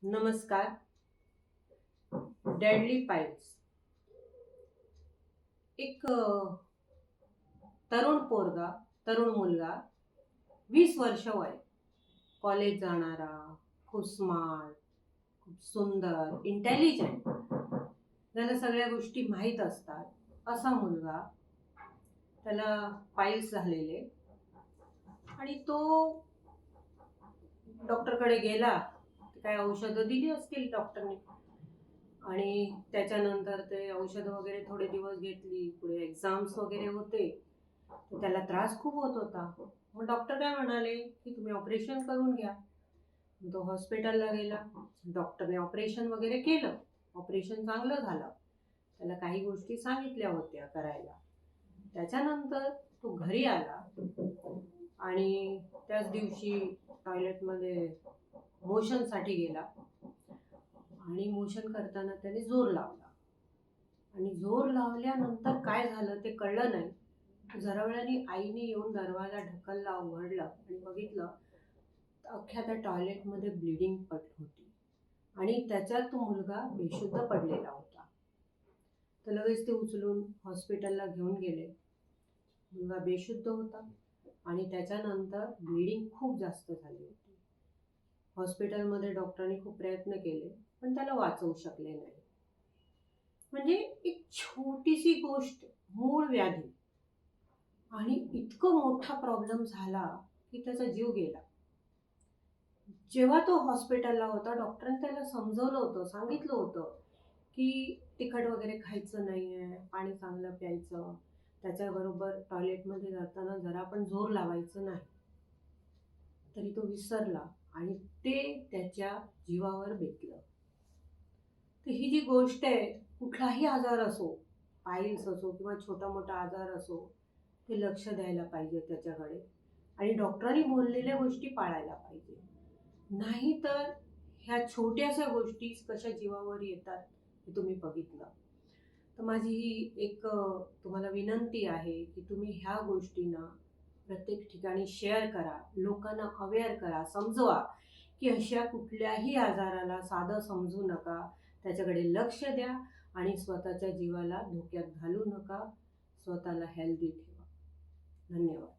नमस्कार. Deadly piles एक तरुण मुलगा 20 वर्ष वय, कॉलेज जाणारा, खूप स्मार्ट, खूप सुंदर, इंटेलिजंट, त्याला सगळ्या गोष्टी माहीत असतात असा मुलगा. त्याला पाईल्स झालेले आणि तो डॉक्टरकडे गेला. काय औषधं दिली असतील डॉक्टरने आणि त्याच्यानंतर ते औषधं वगैरे थोडे दिवस घेतली. पुढे एक्झाम्स वगैरे होते, तर त्याला त्रास खूप होत होता. मग डॉक्टर काय म्हणाले की तुम्ही ऑपरेशन करून घ्या. तो हॉस्पिटलला गेला. डॉक्टरने ऑपरेशन वगैरे केलं. ऑपरेशन चांगलं झालं. त्याला काही गोष्टी सांगितल्या होत्या करायला. त्याच्यानंतर तो घरी आला आणि त्याच दिवशी टॉयलेटमध्ये मोशनसाठी गेला आणि मोशन करताना त्याने जोर लावला आणि जोर लावल्यानंतर काय झालं ते कळलं नाही. जरा वेळाने आईने येऊन दरवाजा ढकलला, उघडलं आणि बघितलं अख्ख्या त्या टॉयलेटमध्ये ब्लिडिंग पट होती आणि त्याच्यात तो मुलगा बेशुद्ध पडलेला होता. तर लगेच ते उचलून हॉस्पिटलला घेऊन गेले. मुलगा बेशुद्ध होता आणि त्याच्यानंतर ब्लिडिंग खूप जास्त झाली होती. हॉस्पिटलमध्ये डॉक्टरांनी खूप प्रयत्न केले पण त्याला वाचवू शकले नाही. म्हणजे एक छोटीशी गोष्ट, मूळ व्याधी, आणि इतकं मोठा प्रॉब्लेम झाला की त्याचा जीव गेला. जेव्हा तो हॉस्पिटलला होता, डॉक्टरांनी त्याला समजवलं होतं, सांगितलं होतं की तिखट वगैरे खायचं नाहीये, पाणी चांगलं प्यायचं, त्याच्याबरोबर टॉयलेटमध्ये जाताना जरा पण जोर लावायचं नाही. तरी तो विसरला आणि ते त्याच्या जीवावर बेतलं. तर ही जी गोष्ट आहे, कुठलाही आजार असो, पाईल्स असो किंवा छोटा मोठा आजार असो, ते लक्ष द्यायला पाहिजे त्याच्याकडे आणि डॉक्टरांनी बोललेल्या गोष्टी पाळायला पाहिजे. नाहीतर ह्या छोट्याशा गोष्टी कशा जीवावर येतात हे तुम्ही बघितलं. तर माझी ही एक तुम्हाला विनंती आहे की तुम्ही ह्या गोष्टींना प्रत्येक ठिकाणी शेअर करा, लोकांना अवेअर करा, समजवा की अशा कुठल्याही आजाराला साधं समजू नका, त्याच्याकडे लक्ष द्या आणि स्वतःच्या जीवाला धोक्यात घालू नका. स्वतःला हेल्दी ठेवा. धन्यवाद.